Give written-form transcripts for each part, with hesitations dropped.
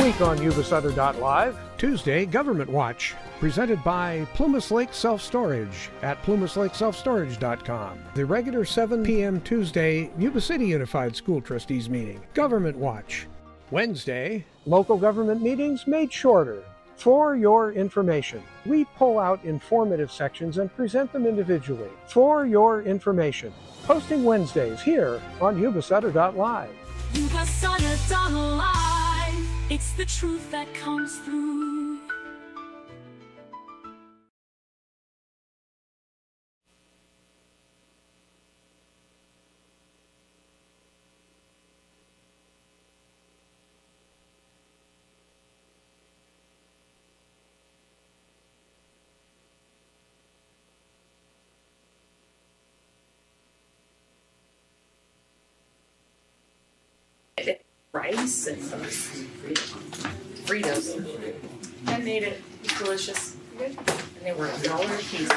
week on Yuba-Sutter.live, Tuesday, Government Watch, presented by Plumas Lake Self-Storage at plumaslakeselfstorage.com. The regular 7 p.m. Tuesday, Yuba City Unified School Trustees meeting, Government Watch. Wednesday, local government meetings made shorter. For your information, we pull out informative sections and present them individually. For your information, posting Wednesdays here on Yuba-Sutter.live. Yuba-Sutter.live, it's the truth that comes through. Rice and Fritos. I made it. It was delicious. And they were $1 a piece.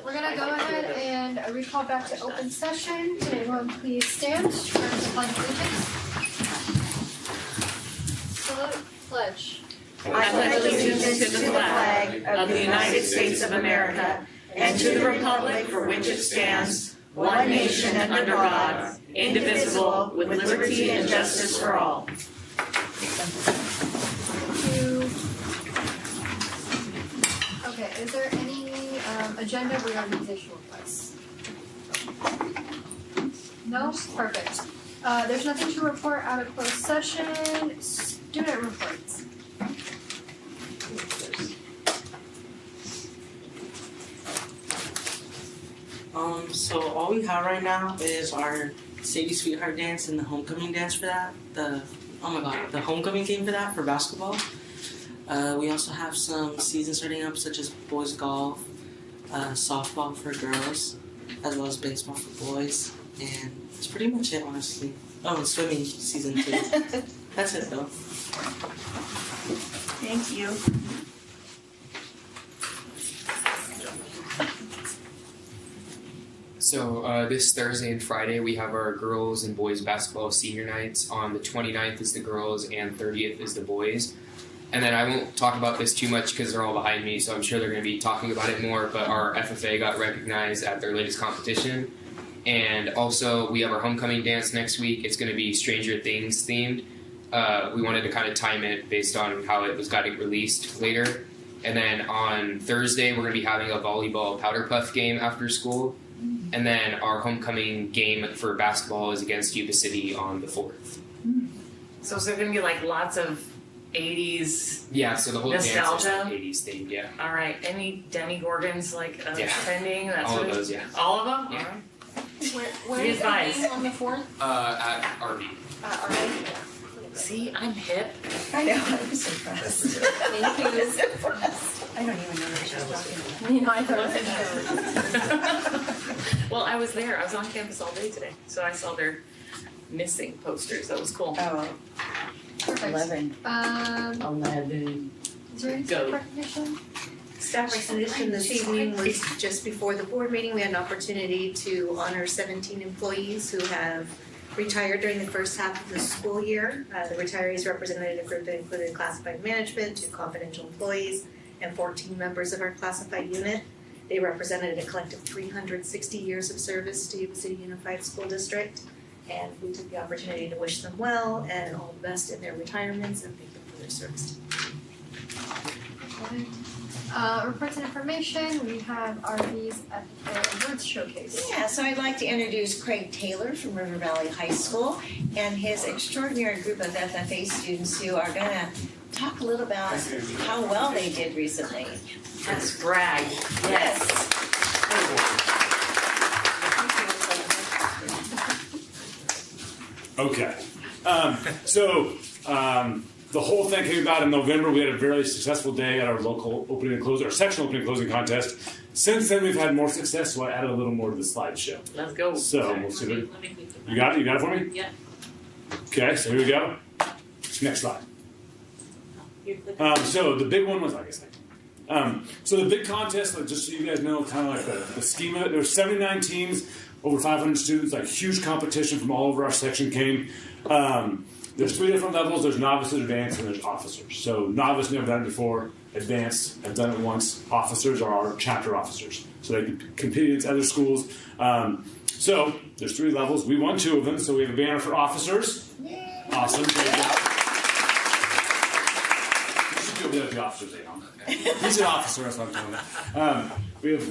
We're going to go ahead and recall back to open session. Can everyone please stand for the pledge of allegiance? Salute, pledge. I pledge allegiance to the flag of the United States of America and to the republic for which it stands, one nation under God, indivisible, with liberty and justice for all. Thank you. Okay, is there any agenda reorganization requests? No? Perfect. There's nothing to report out of closed session. Student reports. So all we have right now is our Sadie Sweetheart dance and the homecoming dance for that. The homecoming game for that for basketball. We also have some seasons starting up, such as boys golf, softball for girls, as well as baseball for boys, and that's pretty much it, honestly. Oh, and swimming season 2. That's it, though. Thank you. So this Thursday and Friday we have our girls and boys basketball senior nights. On the 29th is the girls and 30th is the boys. And then I won't talk about this too much because they're all behind me, so I'm sure they're going to be talking about it more, but our FFA got recognized at their latest competition. And also we have our homecoming dance next week. It's going to be Stranger Things themed. We wanted to kind of time it based on how it was getting released later. And then on Thursday we're going to be having a volleyball powder puff game after school. And then our homecoming game for basketball is against Yuba City on the 4th. So is there going to be like lots of 80s? Yeah, so the whole nostalgia? dance is 80s themed, yeah. All right. Any Demigorgons like trending? That's all of those, yeah. All of them? Yeah. All right. Where is the game on the 4th? At RV. RV. See, I'm hip. I know, I was impressed. Thank you. I was impressed. I don't even know what you're talking about. You know, I heard. Well, I was there. I was on campus all day today, so I saw their missing posters. That was cool. Oh, Perfect. 11. 11. Is there any Go. recognition? Staff recognition this evening was just before the board meeting. We had an opportunity to honor 17 employees who have retired during the first half of the school year. The retirees represented a group that included classified management, 2 confidential employees, and 14 members of our classified unit. They represented a collective 360 years of service to Yuba City Unified School District, and we took the opportunity to wish them well and all the best in their retirements and thank them for their service. Reports and information, we have RVs at the awards showcase. Yeah, so I'd like to introduce Craig Taylor from River Valley High School and his extraordinary group of FFA students who are going to talk a little about how well they did recently. Let's brag. Yes. Okay. The whole thing came about in November. We had a very successful day at our local opening and closing, our section opening and closing contest. Since then, we've had more success, so I added a little more to the slideshow. Let's go. So we'll see what you got it. You got it for me? Yeah. Okay. So here we go. Next slide. So the big one was, so the big contest, just so you guys know, kind of like the scheme of it. There were 79 teams, over 500 students, like huge competition from all over our section came. there's 3 different levels. There's novices, advanced, and there's officers. So novice, never done it before. Advanced, have done it once. Officers are our chapter officers. So they can compete against other schools. So there's 3 levels. We won 2 of them. So we have a banner for officers. Awesome. Great job. You should go with the officers, He's an officer, that's what I'm telling you. We have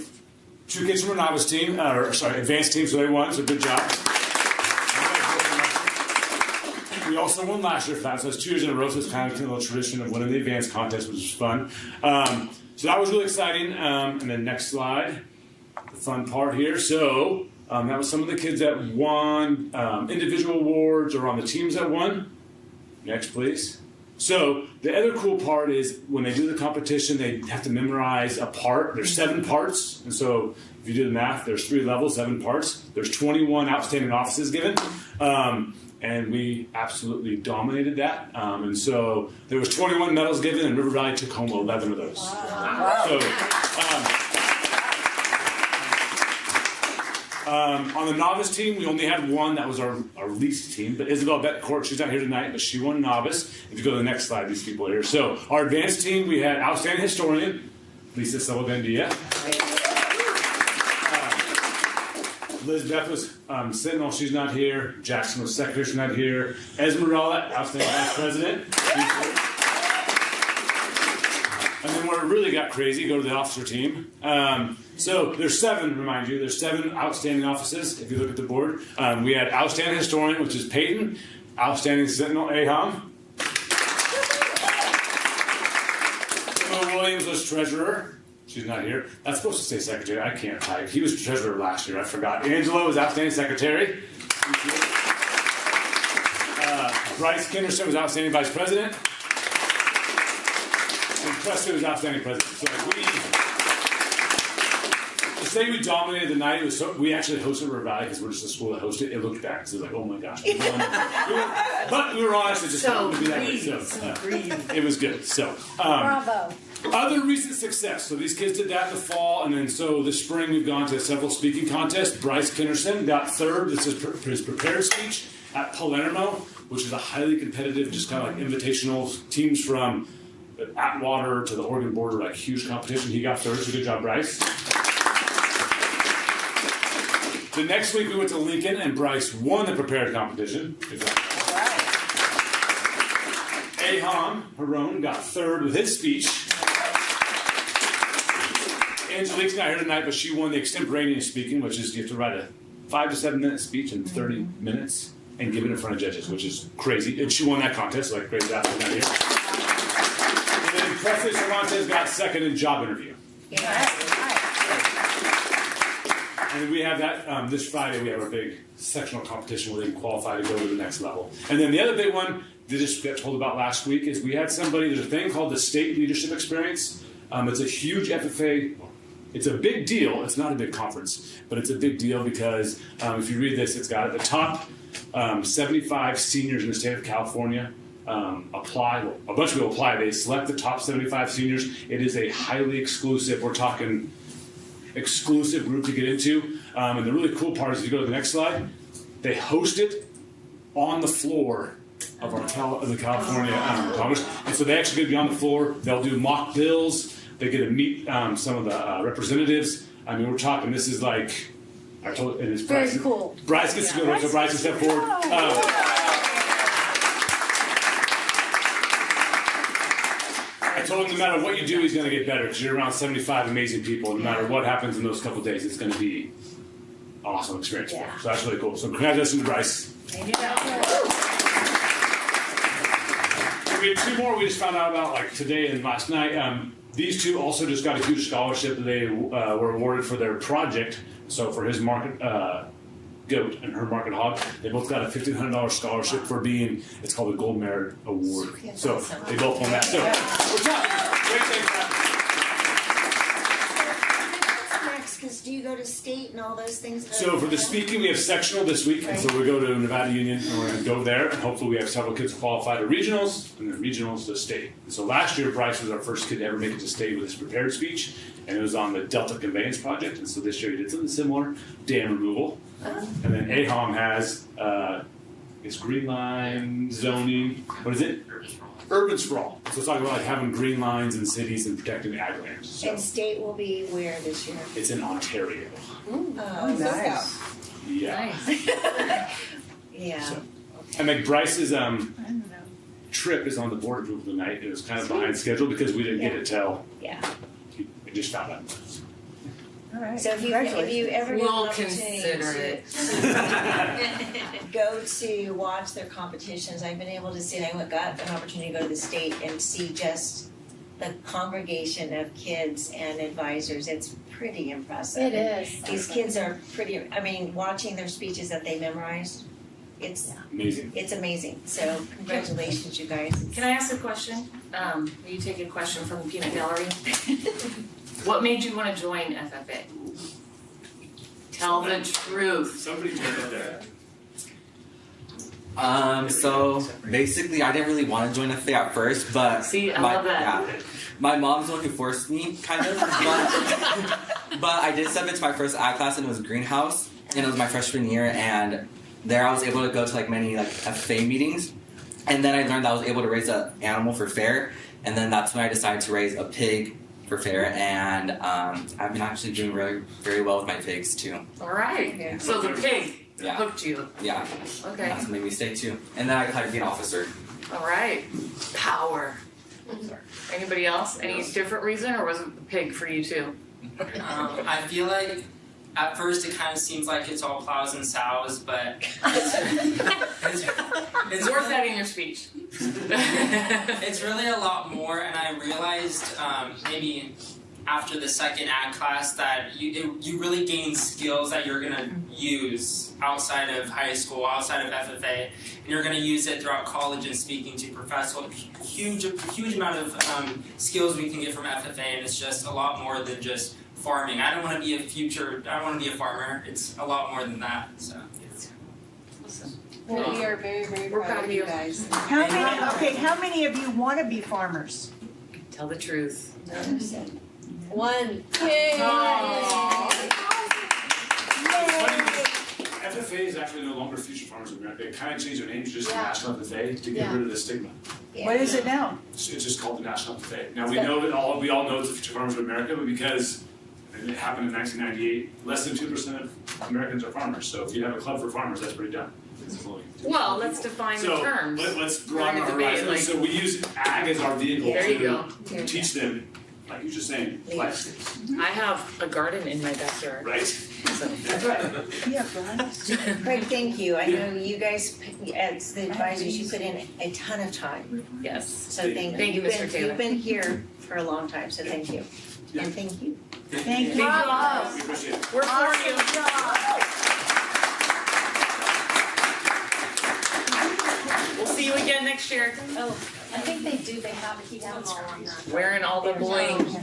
2 kids from our novice team, advanced team, so they won, so good job. We also won last year for that, so it's 2 years in a row, so it's kind of a little tradition of winning the advanced contest, which was fun. So that was really exciting. And then next slide, the fun part here. So that was some of the kids that won individual awards or on the teams that won. Next, please. So the other cool part is when they do the competition, they have to memorize a part. There's 7 parts, and so if you do the math, there's 3 levels, 7 parts. There's 21 outstanding offices given, and we absolutely dominated that. And so there was 21 medals given, and River Valley took home 11 of those. Wow. So. On the novice team, we only had 1. That was our least team. But Isabel Betancourt, she's not here tonight, but she won novice. If you go to the next slide, these people are here. So our advanced team, we had outstanding historian, Lisa Sullivan-Dia. Elizabeth was sentinel, she's not here. Jackson was secretary, she's not here. Esmeralda, outstanding vice president. And then where it really got crazy, go to the officer team. So there's 7, remind you, there's 7 outstanding offices, if you look at the board. We had outstanding historian, which is Peyton. Outstanding sentinel, Aham. Emma Williams was treasurer. She's not here. That's supposed to say secretary. I can't type. He was treasurer last year. I forgot. Angela was outstanding secretary. Bryce Kinderson was outstanding vice president. And Preston was outstanding president. So to say we dominated the night, it was we actually hosted River Valley because we're just a school that hosted. It looked back because it was like, oh my gosh. But we were honest. It just happened to be that way. So it was good. So Bravo. Other recent success. So these kids did that in the fall, and then so this spring we've gone to several speaking contests. Bryce Kinderson got 3rd. This is his prepared speech at Palermo, which is a highly competitive, just kind of like invitational teams from Atwater to the Oregon border, like huge competition. He got 3rd, so good job, Bryce. The next week we went to Lincoln, and Bryce won the prepared competition. Aham Harone got 3rd with his speech. Angelique's not here tonight, but she won the extemporaneous speaking, which is you have to write a 5 to 7 minute speech in 30 minutes and give it in front of judges, which is crazy. And she won that contest, so like great job for that here. And then Presley Cervantes got 2nd in job interview. And we have that this Friday. We have our big sectional competition where they can qualify to go to the next level. And then the other big one that just got told about last week is we had somebody. There's a thing called the State Leadership Experience. It's a huge FFA. It's a big deal. It's not a big conference, but it's a big deal because if you read this, it's got the top 75 seniors in the state of California apply. Well, a bunch of people apply. They select the top 75 seniors. It is a highly exclusive. We're talking exclusive group to get into. And the really cool part is, if you go to the next slide, they host it on the floor of the California Congress. And so they actually get to be on the floor. They'll do mock bills. They get to meet some of the representatives. I mean, we're talking, this is like, I told you, it is Bryce. Very cool. Bryce gets to go, so Bryce can step forward. I told him no matter what you do, he's going to get better because you're around 75 amazing people. No matter what happens in those couple of days, it's going to be an awesome experience for him. So that's really cool. So congratulations to Bryce. Thank you. We have 2 more we just found out about like today and last night. These 2 also just got a huge scholarship that they were awarded for their project. So for his market goat and her market hog, they both got a $1,500 scholarship for being, it's called the Gold Merit Award. So they both won that. So we're talking. Great thing for that. Because do you go to state and all those things? So for the speaking, we have sectional this week, and so we go to Nevada Union, and we're going to go there, and hopefully we have several kids qualify to regionals, and then regionals to state. And so last year, Bryce was our first kid to ever make it to state with his prepared speech, and it was on the Delta Conveyance Project, and so this year he did something similar, dam removal. And then Aham has it's green line zoning. What is it? Urban sprawl. So it's talking about like having green lines in cities and protecting ag lands. So And state will be where this year? it's in Ontario. Oh, nice. Yeah. Yeah. So, and McBryce's trip is on the board approval tonight. It was kind of behind schedule because we didn't get it till Yeah. we just found out. All right. So if you ever get an We'll opportunity consider to go to watch their competitions, I've been able to see, and I got an opportunity to go to the state and see just the congregation of kids and advisors. It's pretty impressive. It is. These kids are pretty, I mean, watching their speeches that they memorized, it's Amazing. So congratulations, you guys. Can I ask a question? Will you take a question from the peanut gallery? What made you want to join FFA? Tell the truth. Somebody turn it there. So basically, I didn't really want to join FFA at first, but See, I love that. Yeah, my mom's the one who forced me, kind of. But I did step into my first ag class, and it was greenhouse, and it was my freshman year, and there I was able to go to like many like FFA meetings, and then I learned that I was able to raise an animal for fair, and then that's when I decided to raise a pig for fair, and I've been actually doing very, very well with my pigs too. All right. So the pig Yeah. hooked you. Yeah. Okay. That's what made me stay too. And then I decided to be an officer. All right. Power. Anybody else? Any different reason, or was it the pig for you too? I feel like at first it kind of seems like it's all plows and sows, but it's Worth that in your speech. it's really a lot more, and I realized maybe after the second ag class that you really gain skills that you're going to use outside of high school, outside of FFA, and you're going to use it throughout college and speaking to professors. Huge amount of skills we can get from FFA, and it's just a lot more than just farming. I don't want to be a farmer. It's a lot more than that. So. Well, we are very, very We're proud of you guys. How many of you want to be farmers? Tell the truth. One. FFA is actually no longer Future Farmers of America. It kind of changed their name just to Yeah. National FFA to get Yeah. rid of the stigma. What is it now? It's just called the National FFA. Now we know that we all know it's the Future Farmers of America, but because it happened in 1998, less than 2% of Americans are farmers. So if you have a club for farmers, that's pretty done. Well, let's define the terms. Let's broaden our We're gonna debate, horizons. So we use ag as our vehicle There you go. to teach them, like you were just saying, life skills. I have a garden in my backyard. Right. So. Yeah, Brian. Craig, thank you. I know you guys, as the advisors, you put in a ton of time. Yes. So thank you. Thank you, Mr. Taylor. You've been here for a long time, so thank you. And thank you. Thank you. We appreciate it. We're for you. We'll see you again next year. Oh, I think they do. They have a keynote on that. Wearing all the bling.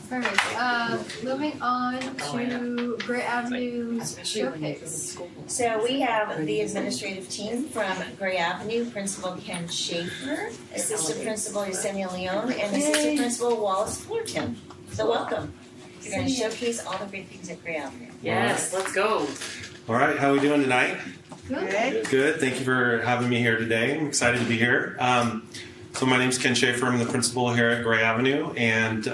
Perfect. Moving on to Gray Avenue's showcase. So we have the administrative team from Gray Avenue, Principal Ken Schaefer, Assistant Principal Yesenia Leone, and Assistant Principal Wallace Fullerton. So welcome. You're going to showcase all the great things at Gray Avenue. Yes, let's go. All right, how are we doing tonight? Good. Good. Thank you for having me here today. I'm excited to be here. So my name's Ken Schaefer. I'm the principal here at Gray Avenue, and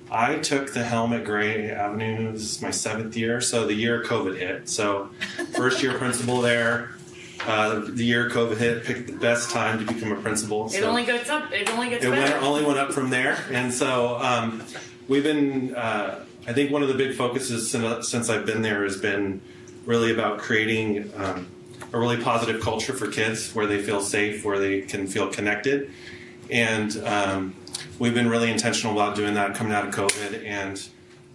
I took the helm at Gray Avenue. This is my 7th year, so the year COVID hit. So first year principal there. The year COVID hit, picked the best time to become a principal. It only gets up. It only gets It better. only went up from there, and so we've been. I think one of the big focuses since I've been there has been really about creating a really positive culture for kids, where they feel safe, where they can feel connected, and we've been really intentional about doing that coming out of COVID, and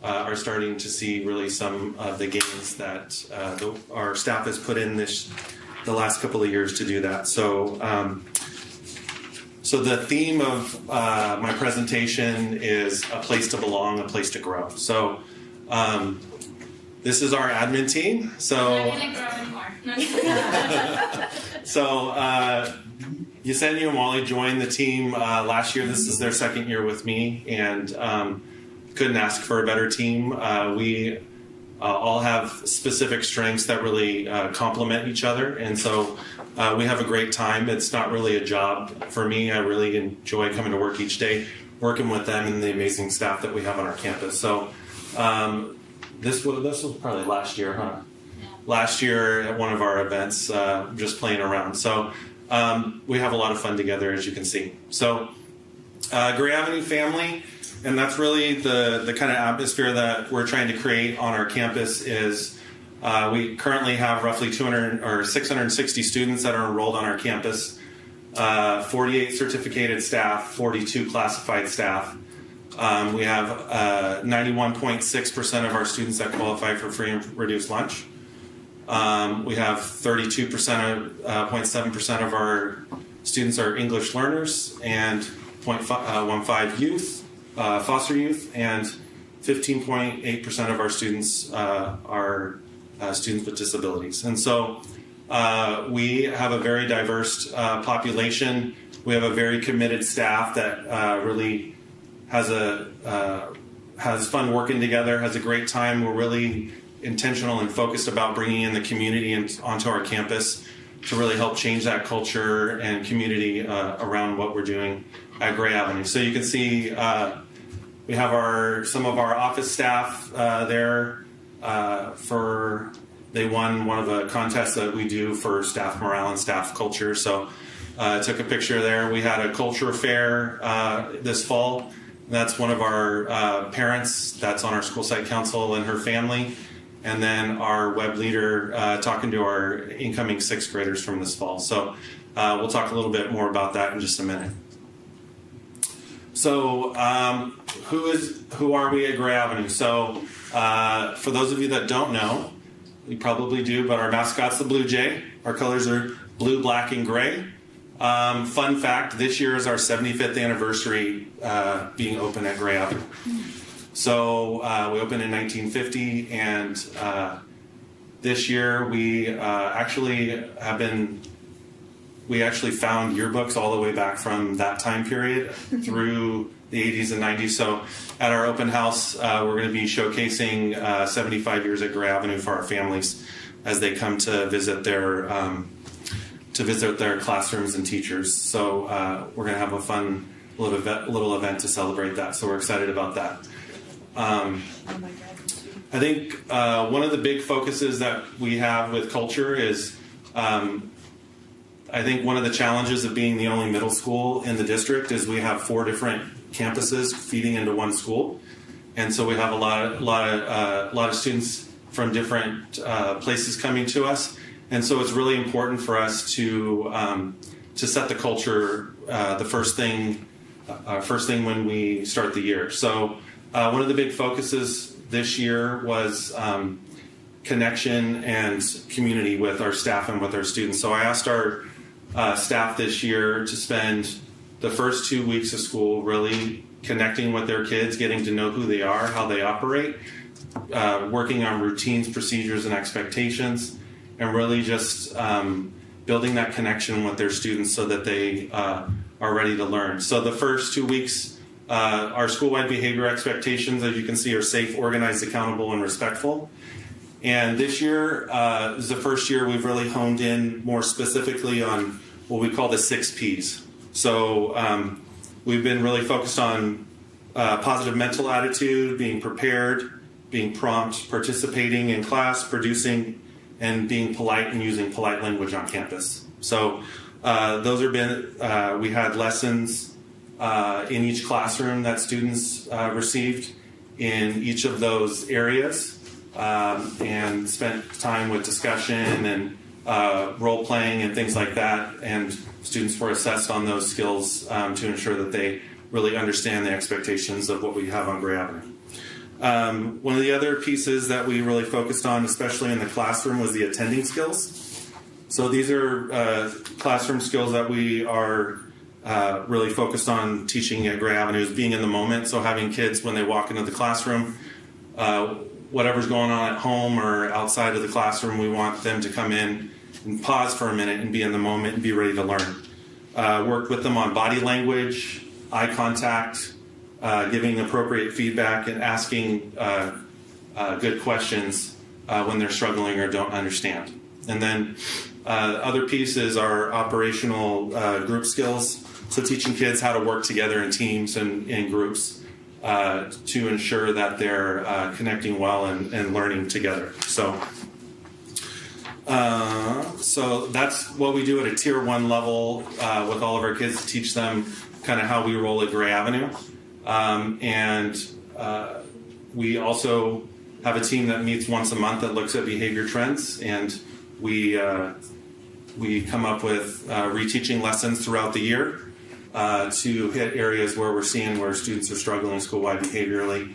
are starting to see really some of the gains that our staff has put in the last couple of years to do that. So the theme of my presentation is a place to belong, a place to grow. So this is our admin team. Yesenia and Wally joined the team last year. This is their 2nd year with me, and couldn't ask for a better team. We all have specific strengths that really complement each other. And so we have a great time. It's not really a job for me. I really enjoy coming to work each day, working with them and the amazing staff that we have on our campus. So this was probably last year, huh? Last year at one of our events, just playing around. So we have a lot of fun together, as you can see. So Gray Avenue family, and that's really the kind of atmosphere that we're trying to create on our campus. Is we currently have roughly 660 students that are enrolled on our campus, 48 certificated staff, 42 classified staff. We have 91.6% of our students that qualify for free and reduced lunch. We have 32.7% of our students are English learners, and 0.15 youth, foster youth, and 15.8% of our students are students with disabilities. And so we have a very diverse population. We have a very committed staff that really has fun working together, has a great time. We're really intentional and focused about bringing in the community onto our campus to really help change that culture and community around what we're doing at Gray Avenue. So you can see we have some of our office staff there they won one of the contests that we do for staff morale and staff culture. So I took a picture there. We had a culture fair this fall. That's one of our parents that's on our school site council and her family. And then our web leader talking to our incoming 6th graders from this fall. So we'll talk a little bit more about that in just a minute. So who are we at Gray Avenue? So for those of you that don't know, you probably do, but our mascot's the Blue Jay. Our colors are blue, black, and gray. Fun fact, this year is our 75th anniversary being open at Gray Avenue. So we opened in 1950, and this year we actually found yearbooks all the way back from that time period through the 80s and 90s. So at our open house, we're going to be showcasing 75 years at Gray Avenue for our families as they come to visit their classrooms and teachers. So we're going to have a fun little event to celebrate that. So we're excited about that. I think one of the big focuses that we have with culture is I think one of the challenges of being the only middle school in the district is we have 4 different campuses feeding into one school, and so we have a lot of students from different places coming to us, and so it's really important for us to set the culture the first thing when we start the year. So one of the big focuses this year was connection and community with our staff and with our students. So I asked our staff this year to spend the first 2 weeks of school really connecting with their kids, getting to know who they are, how they operate, working on routines, procedures, and expectations, and really just building that connection with their students so that they are ready to learn. So the first 2 weeks, our school-wide behavior expectations, as you can see, are safe, organized, accountable, and respectful. And this year is the first year we've really honed in more specifically on what we call the 6 Ps. So we've been really focused on positive mental attitude, being prepared, being prompt, participating in class, producing, and being polite and using polite language on campus. So those have been, we had lessons in each classroom that students received in each of those areas. And spent time with discussion and role playing and things like that, and students were assessed on those skills to ensure that they really understand the expectations of what we have on Gray Avenue. One of the other pieces that we really focused on, especially in the classroom, was the attending skills. So these are classroom skills that we are really focused on teaching at Gray Avenue, is being in the moment. So having kids, when they walk into the classroom, whatever's going on at home or outside of the classroom, we want them to come in and pause for a minute and be in the moment and be ready to learn. Worked with them on body language, eye contact, giving appropriate feedback, and asking good questions when they're struggling or don't understand. And then other pieces are operational group skills, so teaching kids how to work together in teams and in groups to ensure that they're connecting well and learning together. So that's what we do at a Tier 1 level with all of our kids, to teach them kind of how we roll at Gray Avenue. We also have a team that meets once a month that looks at behavior trends, and we come up with reteaching lessons throughout the year to hit areas where we're seeing where students are struggling school-wide behaviorally.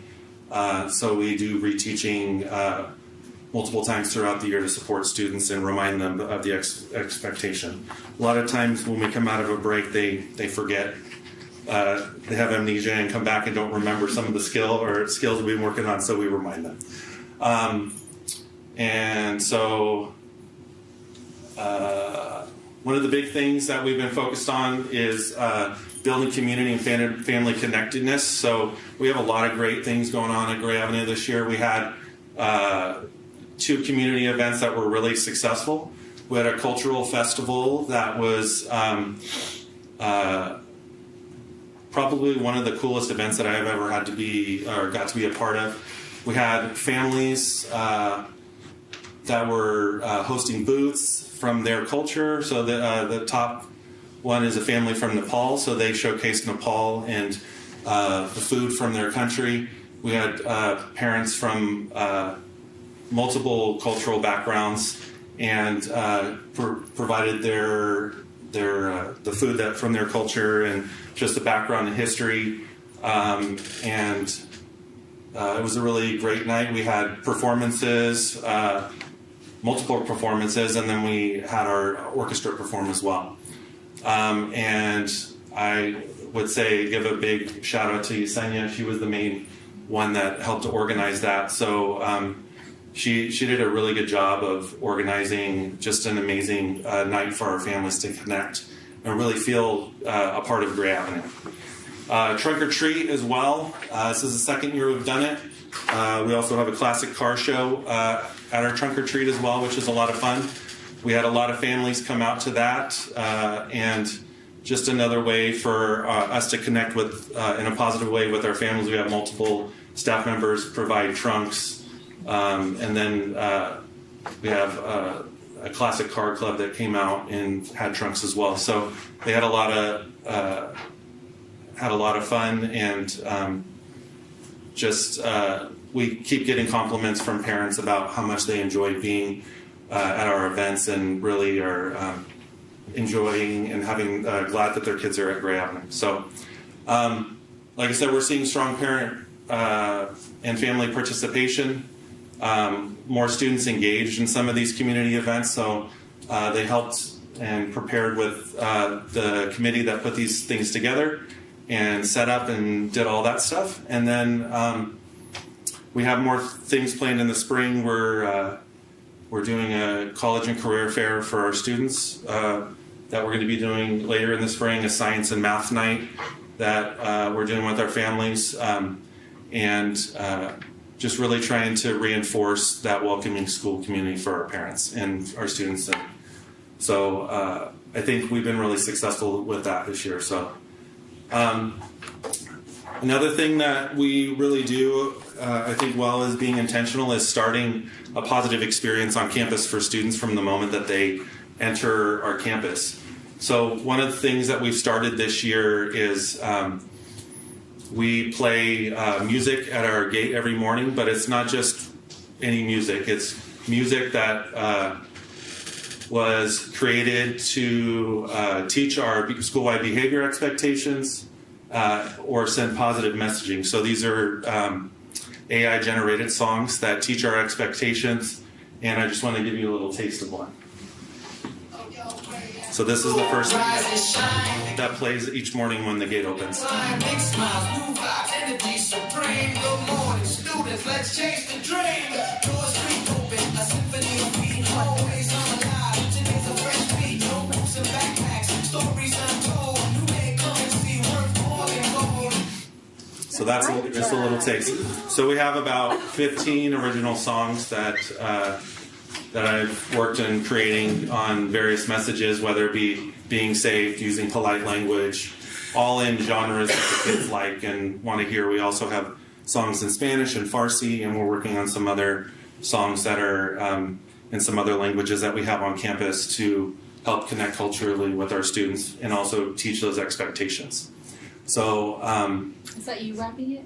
So we do reteaching multiple times throughout the year to support students and remind them of the expectation. A lot of times when we come out of a break, they forget. They have amnesia and come back and don't remember some of the skills we've been working on, so we remind them. One of the big things that we've been focused on is building community and family connectedness. So we have a lot of great things going on at Gray Avenue this year. We had 2 community events that were really successful. We had a cultural festival that was probably one of the coolest events that I've ever had to be or got to be a part of. We had families that were hosting booths from their culture. So the top one is a family from Nepal, so they showcased Nepal and the food from their country. We had parents from multiple cultural backgrounds and provided the food from their culture and just the background and history. It was a really great night. We had performances, multiple performances, and then we had our orchestra perform as well. And I would say give a big shout out to Yesenia. She was the main one that helped to organize that. So she did a really good job of organizing just an amazing night for our families to connect and really feel a part of Gray Avenue. Trunk or Treat as well. This is the second year we've done it. We also have a classic car show at our Trunk or Treat as well, which is a lot of fun. We had a lot of families come out to that, and just another way for us to connect with, in a positive way with our families. We have multiple staff members provide trunks, and then we have a classic car club that came out and had trunks as well. So they had a lot of fun, and we keep getting compliments from parents about how much they enjoy being at our events and really are enjoying and having glad that their kids are at Gray Avenue. So, like I said, we're seeing strong parent and family participation, more students engaged in some of these community events. So they helped and prepared with the committee that put these things together and set up and did all that stuff. And then we have more things planned in the spring. We're doing a college and career fair for our students that we're going to be doing later in the spring, a science and math night that we're doing with our families, and just really trying to reinforce that welcoming school community for our parents and our students. And so I think we've been really successful with that this year. So another thing that we really do, I think, well, as being intentional, is starting a positive experience on campus for students from the moment that they enter our campus. So one of the things that we've started this year is we play music at our gate every morning, but it's not just any music. It's music that was created to teach our school-wide behavior expectations or send positive messaging. So these are AI-generated songs that teach our expectations, and I just want to give you a little taste of one. So this is the first thing that plays each morning when the gate opens. Big smiles, new vibes, energy supreme. Good morning, students, let's chase the dream. Doors creak open, a symphony of beat, always alive. Today's a fresh beat, notebooks and backpacks, stories untold. New day, come and see, worth more than gold. So that's just a little taste. So we have about 15 original songs that I've worked in creating on various messages, whether it be being safe, using polite language, all in genres that the kids like and want to hear. We also have songs in Spanish and Farsi, and we're working on some other songs that are in some other languages that we have on campus to help connect culturally with our students and also teach those expectations. So, Is that you rapping it?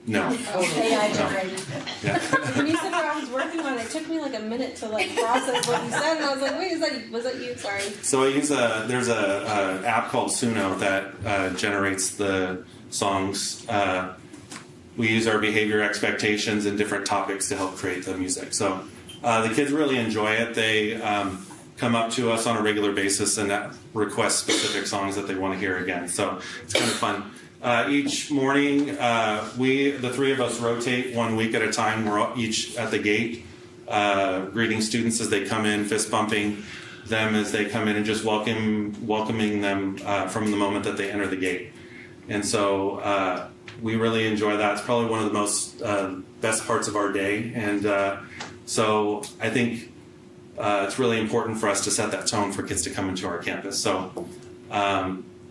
no. AI generated. Yeah. When you said what I was working on, it took me like a minute to like process what you said, and I was like, "Wait, was that you?" Sorry. So I use there's a app called Suno that generates the songs. We use our behavior expectations and different topics to help create the music. So the kids really enjoy it. They come up to us on a regular basis and request specific songs that they want to hear again. So it's kind of fun. Each morning, the three of us rotate 1 week at a time. We're each at the gate, greeting students as they come in, fist bumping them as they come in, and just welcoming them from the moment that they enter the gate. And so we really enjoy that. It's probably one of the most best parts of our day. And so I think it's really important for us to set that tone for kids to come into our campus. So,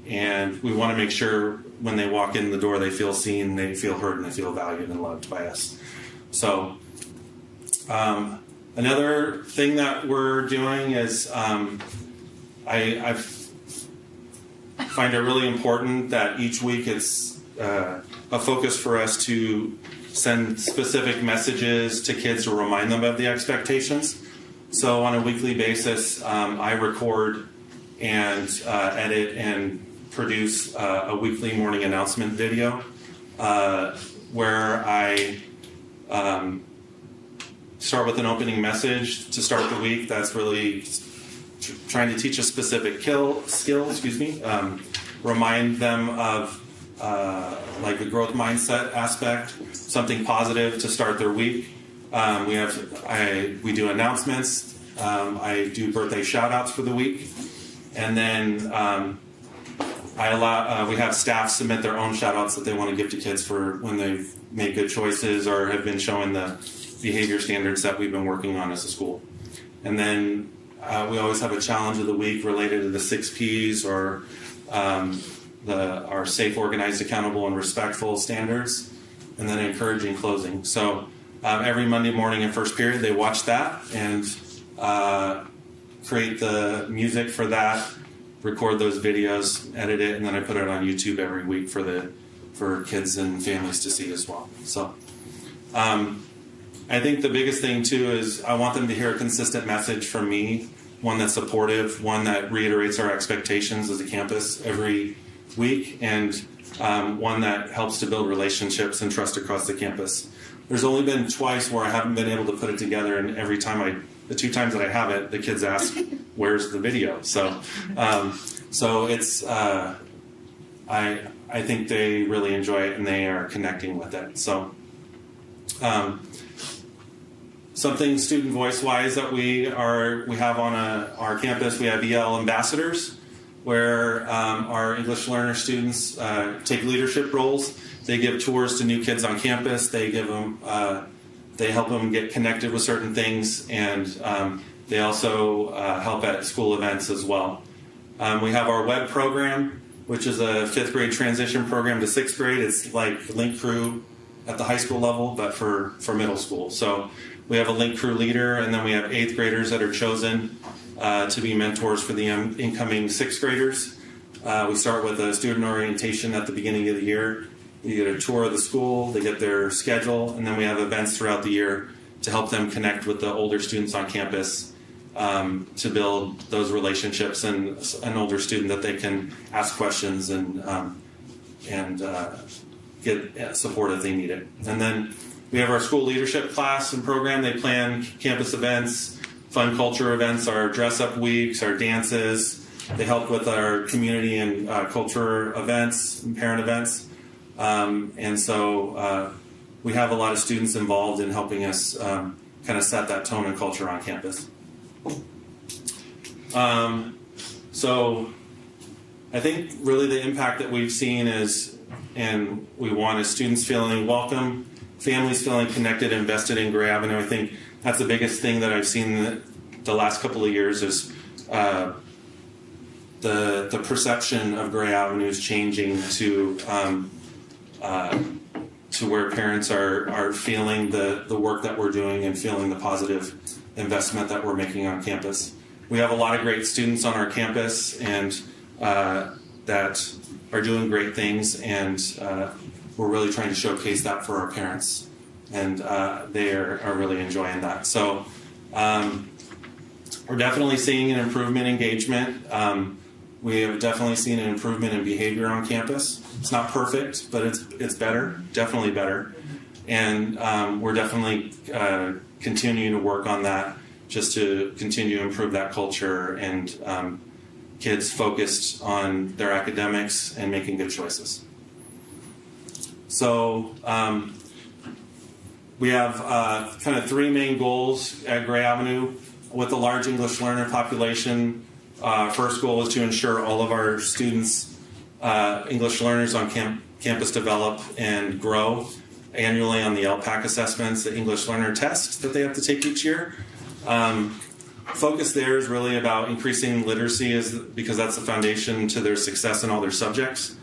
and we want to make sure when they walk in the door, they feel seen, they feel heard, and they feel valued and loved by us. So, another thing that we're doing is I find it really important that each week it's a focus for us to send specific messages to kids to remind them of the expectations. So on a weekly basis, I record and edit and produce a weekly morning announcement video where I start with an opening message to start the week. That's really trying to teach a specific skill, remind them of like a growth mindset aspect, something positive to start their week. We do announcements. I do birthday shout outs for the week. And then we have staff submit their own shout outs that they want to give to kids for when they've made good choices or have been showing the behavior standards that we've been working on as a school. And then we always have a challenge of the week related to the 6 Ps or our safe, organized, accountable, and respectful standards, and then encouraging closing. So every Monday morning in first period, they watch that and create the music for that, record those videos, edit it, and then I put it on YouTube every week for kids and families to see as well. So I think the biggest thing too is I want them to hear a consistent message from me, one that's supportive, one that reiterates our expectations as a campus every week, and one that helps to build relationships and trust across the campus. There's only been twice where I haven't been able to put it together, and every time the 2 times that I have it, the kids ask, "Where's the video?" So it's I think they really enjoy it and they are connecting with it. So something student voice wise that we have on our campus, we have EL ambassadors, where our English learner students take leadership roles. They give tours to new kids on campus. They give them, they help them get connected with certain things, and they also help at school events as well. We have our web program, which is a 5th grade transition program to 6th grade. It's like Link Crew at the high school level, but for middle school. So we have a Link Crew leader, and then we have 8th graders that are chosen to be mentors for the incoming 6th graders. We start with a student orientation at the beginning of the year. You get a tour of the school, they get their schedule, and then we have events throughout the year to help them connect with the older students on campus to build those relationships and an older student that they can ask questions and get support if they need it. And then we have our school leadership class and program. They plan campus events, fun culture events, our dress-up weeks, our dances. They help with our community and culture events and parent events. And so we have a lot of students involved in helping us kind of set that tone and culture on campus. So I think really the impact that we've seen is and we want is students feeling welcome, families feeling connected, invested in Gray Avenue. I think that's the biggest thing that I've seen the last couple of years is the perception of Gray Avenue is changing to where parents are feeling the work that we're doing and feeling the positive investment that we're making on campus. We have a lot of great students on our campus and that are doing great things, and we're really trying to showcase that for our parents, and they are really enjoying that. So we're definitely seeing an improvement in engagement. We have definitely seen an improvement in behavior on campus. It's not perfect, but it's better, definitely better. And we're definitely continuing to work on that just to continue to improve that culture and kids focused on their academics and making good choices. So we have kind of three main goals at Gray Avenue. With the large English learner population, first goal is to ensure all of our students, English learners on campus develop and grow annually on the LPAC assessments, the English learner test that they have to take each year. Focus there is really about increasing literacy because that's the foundation to their success in all their subjects.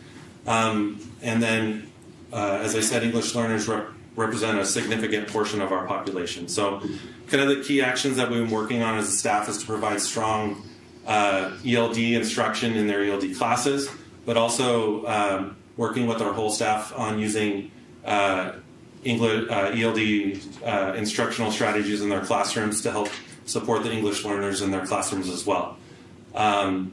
And then, as I said, English learners represent a significant portion of our population. So kind of the key actions that we've been working on as a staff is to provide strong ELD instruction in their ELD classes, but also working with our whole staff on using ELD instructional strategies in their classrooms to help support the English learners in their classrooms as well. And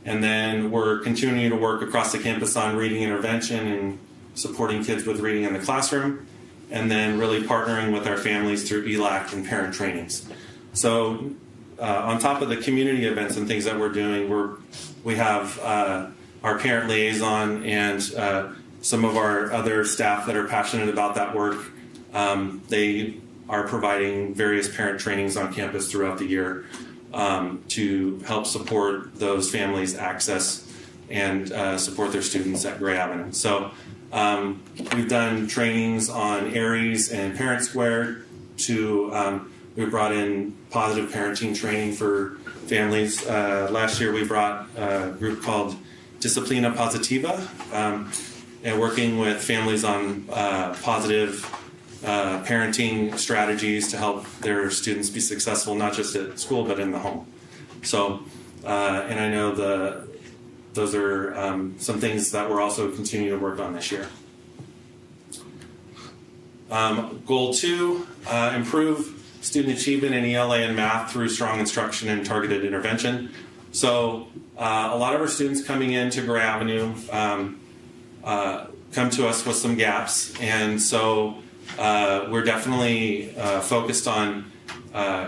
then we're continuing to work across the campus on reading intervention and supporting kids with reading in the classroom, and then really partnering with our families through ELAC and parent trainings. So on top of the community events and things that we're doing, we have our parent liaison and some of our other staff that are passionate about that work. They are providing various parent trainings on campus throughout the year to help support those families' access and support their students at Gray Avenue. So we've done trainings on ARIES and Parent Square. We brought in positive parenting training for families. Last year we brought a group called Disciplina Positiva, and working with families on positive parenting strategies to help their students be successful, not just at school, but in the home. So, and I know those are some things that we're also continuing to work on this year. Goal 2, improve student achievement in ELA and math through strong instruction and targeted intervention. So a lot of our students coming into Gray Avenue come to us with some gaps, and so we're definitely focused on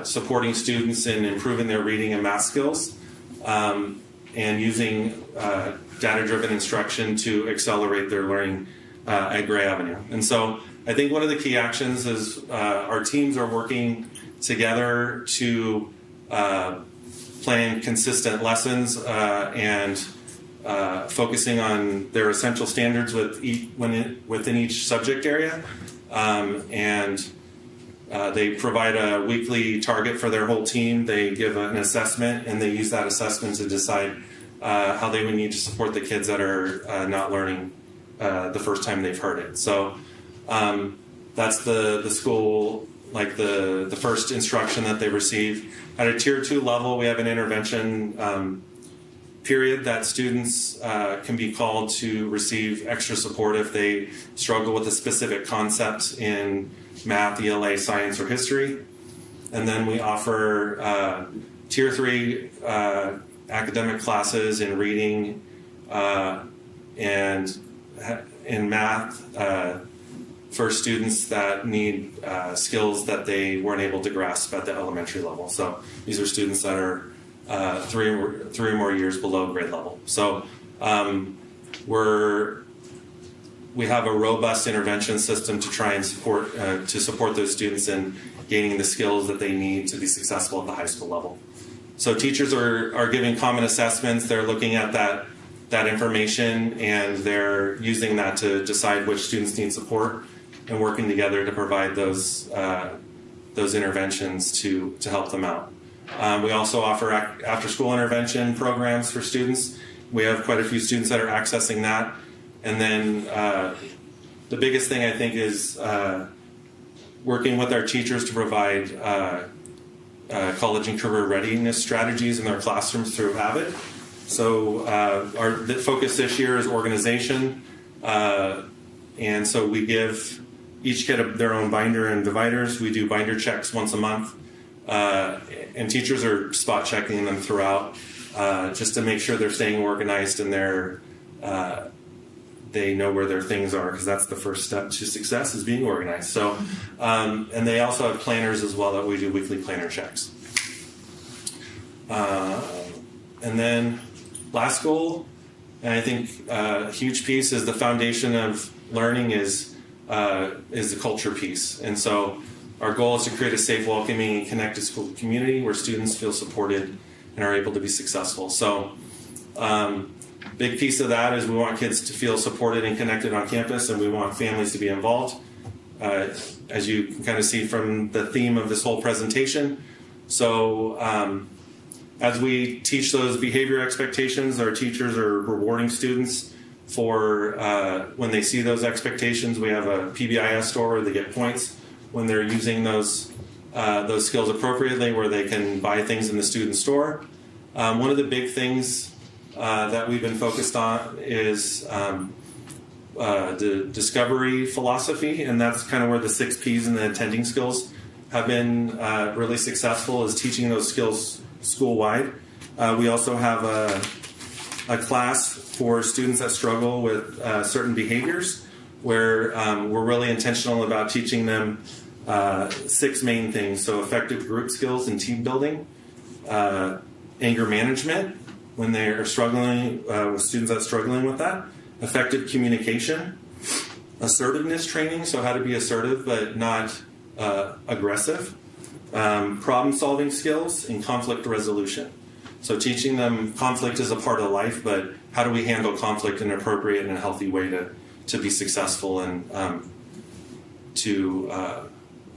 supporting students in improving their reading and math skills, and using data-driven instruction to accelerate their learning at Gray Avenue. And so I think one of the key actions is our teams are working together to plan consistent lessons and focusing on their essential standards within each subject area. And they provide a weekly target for their whole team. They give an assessment, and they use that assessment to decide how they would need to support the kids that are not learning the first time they've heard it. So that's the school, like the first instruction that they receive. At a Tier 2 level, we have an intervention period that students can be called to receive extra support if they struggle with a specific concept in math, ELA, science, or history. And then we offer Tier 3 academic classes in reading and in math for students that need skills that they weren't able to grasp at the elementary level. So these are students that are 3 or more years below grade level. So we have a robust intervention system to try and support those students in gaining the skills that they need to be successful at the high school level. So teachers are giving common assessments. They're looking at that that information, and they're using that to decide which students need support and working together to provide those interventions to help them out. We also offer after-school intervention programs for students. We have quite a few students that are accessing that. And then the biggest thing I think is working with our teachers to provide college and career readiness strategies in their classrooms through Habit. So the focus this year is organization, and so we give each kid their own binder and dividers. We do binder checks once a month, and teachers are spot checking them throughout just to make sure they're staying organized and they know where their things are, because that's the first step to success, is being organized. So, and they also have planners as well that we do weekly planner checks. And then last goal, and I think a huge piece is the foundation of learning is the culture piece. And so our goal is to create a safe, welcoming, and connected school community where students feel supported and are able to be successful. So big piece of that is we want kids to feel supported and connected on campus, and we want families to be involved. As you can kind of see from the theme of this whole presentation. So as we teach those behavior expectations, our teachers are rewarding students for when they see those expectations. We have a PBIS store where they get points when they're using those skills appropriately, where they can buy things in the student store. One of the big things that we've been focused on is the discovery philosophy, and that's kind of where the 6 Ps and the attending skills have been really successful, is teaching those skills school-wide. We also have a class for students that struggle with certain behaviors, where we're really intentional about teaching them 6 main things. So effective group skills and team building, anger management when they are struggling with students that are struggling with that, effective communication, assertiveness training, so how to be assertive but not aggressive, problem-solving skills, and conflict resolution. So teaching them conflict is a part of life, but how do we handle conflict in an appropriate and a healthy way to be successful and to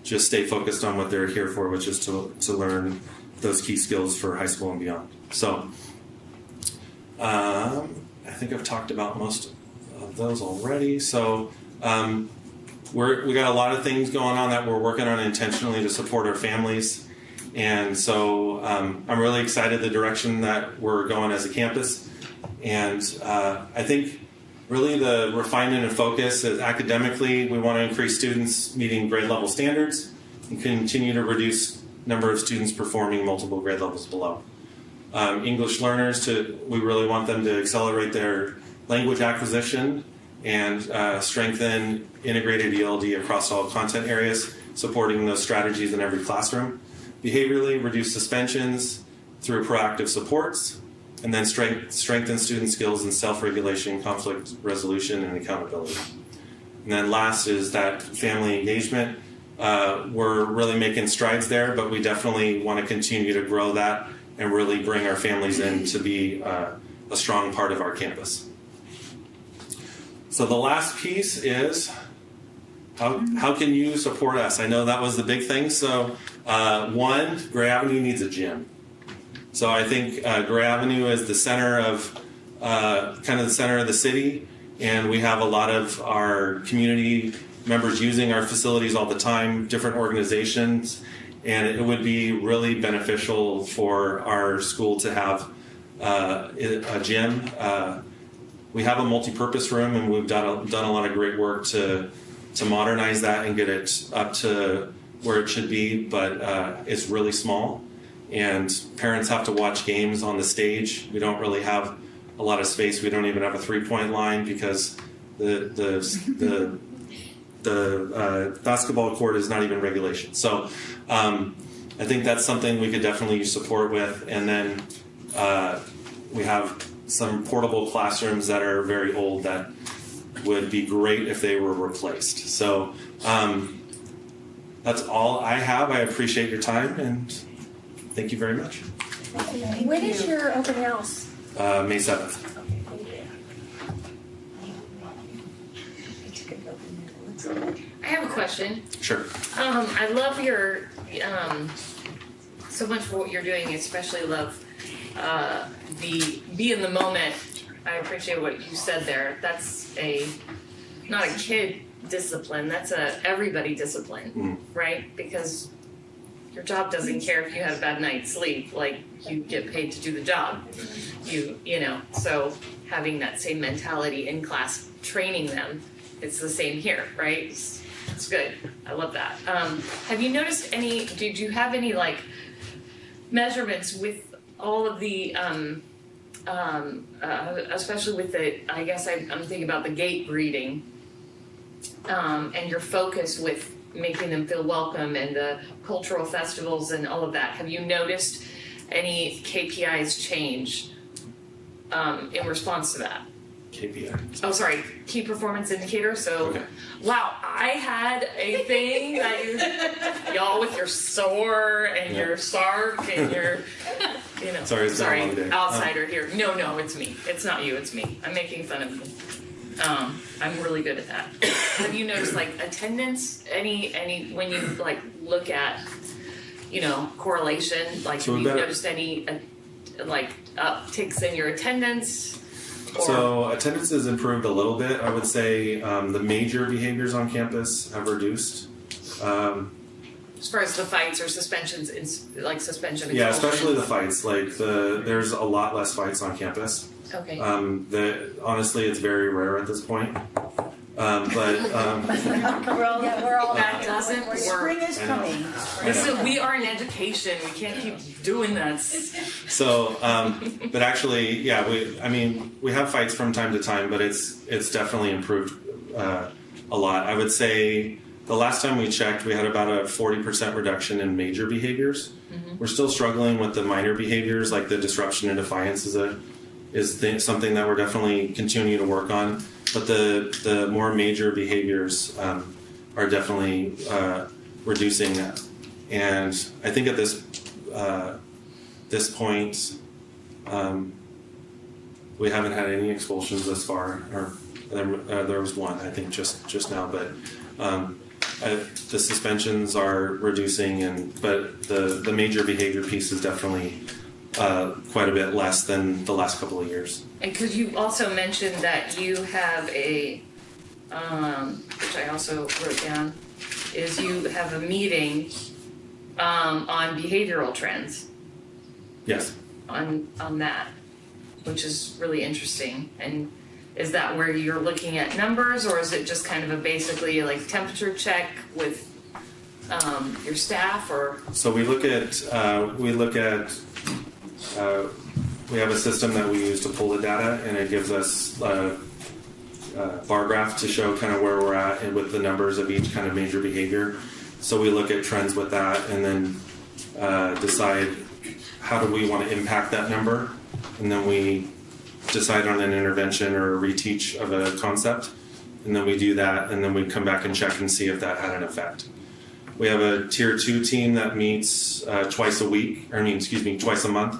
just stay focused on what they're here for, which is to learn those key skills for high school and beyond. So I think I've talked about most of those already. So we got a lot of things going on that we're working on intentionally to support our families. And so I'm really excited the direction that we're going as a campus. And I think really the refinement and focus is academically, we want to increase students meeting grade level standards and continue to reduce number of students performing multiple grade levels below. English learners, we really want them to accelerate their language acquisition and strengthen integrated ELD across all content areas, supporting those strategies in every classroom. Behaviorally, reduce suspensions through proactive supports, and then strengthen student skills in self-regulation, conflict resolution, and accountability. And then last is that family engagement. We're really making strides there, but we definitely want to continue to grow that and really bring our families in to be a strong part of our campus. So the last piece is how can you support us? I know that was the big thing. So one, Gray Avenue needs a gym. So I think Gray Avenue is the center of kind of the center of the city, and we have a lot of our community members using our facilities all the time, different organizations, and it would be really beneficial for our school to have a gym. We have a multi-purpose room, and we've done a lot of great work to modernize that and get it up to where it should be, but it's really small, and parents have to watch games on the stage. We don't really have a lot of space. We don't even have a 3-point line because the basketball court is not even regulation. So I think that's something we could definitely use support with. And then we have some portable classrooms that are very old that would be great if they were replaced. So that's all I have. I appreciate your time, and thank you very much. When is your open house? May 7th. I have a question. Sure. I love your so much for what you're doing, especially love the be in the moment. I appreciate what you said there. That's not a kid discipline, that's a everybody discipline, right? Because your job doesn't care if you had a bad night's sleep, like you get paid to do the job. You know, so having that same mentality in class, training them, it's the same here, right? It's good. I love that. Have you noticed did you have any like measurements with all of the especially with I guess I'm thinking about the gate reading, and your focus with making them feel welcome and the cultural festivals and all of that. Have you noticed any KPIs change in response to that? KPI. Oh, sorry, key performance indicator. So, okay. Wow, I had a thing that y'all with your SOAR and your SARC and your, Sorry, it's been a long day. Outsider here. No, it's me. It's not you. It's me. I'm making fun of you. I'm really good at that. Have you noticed like attendance? Any when you like look at, correlation? Like So have you better- noticed any like upticks in your attendance? So attendance has improved a little bit. I would say the major behaviors on campus have reduced. As far as the fights or suspensions, like suspension. Yeah, expulsion. especially the fights. Like there's a lot less fights on campus. Okay. Honestly, it's very rare at this point. But We're all that doesn't work. Spring is coming. Listen, we are in education. We can't keep doing that. So, but actually, yeah, we have fights from time to time, but it's definitely improved a lot. I would say the last time we checked, we had about a 40% reduction in major behaviors. Mm-hmm. We're still struggling with the minor behaviors, like the disruption and defiance is something that we're definitely continuing to work on. But the more major behaviors are definitely reducing, and I think at this point we haven't had any expulsions thus far. Or there was one, I think, just now, but the suspensions are reducing, but the major behavior piece is definitely quite a bit less than the last couple of years. And because you also mentioned that you have which I also wrote down, is you have a meeting on behavioral trends. Yes. On that, which is really interesting. And is that where you're looking at numbers, or is it just kind of a basically like temperature check with your staff, or? So we look at we have a system that we use to pull the data, and it gives us a bar graph to show kind of where we're at and with the numbers of each kind of major behavior. So we look at trends with that, and then decide how do we want to impact that number, and then we decide on an intervention or a reteach of a concept, and then we do that, and then we come back and check and see if that had an effect. We have a tier 2 team that meets twice a month,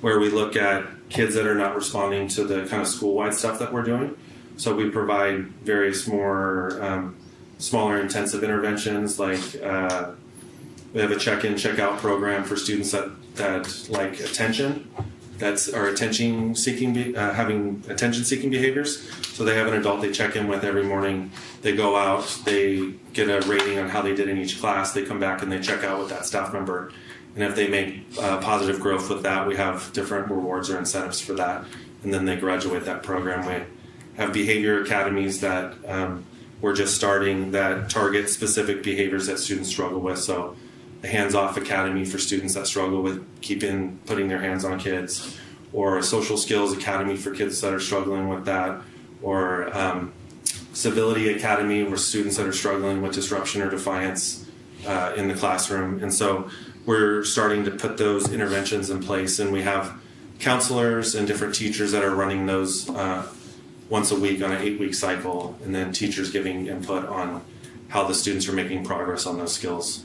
where we look at kids that are not responding to the kind of school-wide stuff that we're doing. So we provide various more smaller intensive interventions, like we have a check-in, check-out program for students that like attention, are attention-seeking, having attention-seeking behaviors. So they have an adult they check in with every morning. They go out, they get a rating on how they did in each class. They come back and they check out with that staff member. And if they make positive growth with that, we have different rewards or incentives for that. And then they graduate that program. We have behavior academies that we're just starting that target specific behaviors that students struggle with. So a hands-off academy for students that struggle with putting their hands on kids, or a social skills academy for kids that are struggling with that, or civility academy for students that are struggling with disruption or defiance in the classroom. And so we're starting to put those interventions in place, and we have counselors and different teachers that are running those once a week on an 8-week cycle, and then teachers giving input on how the students are making progress on those skills.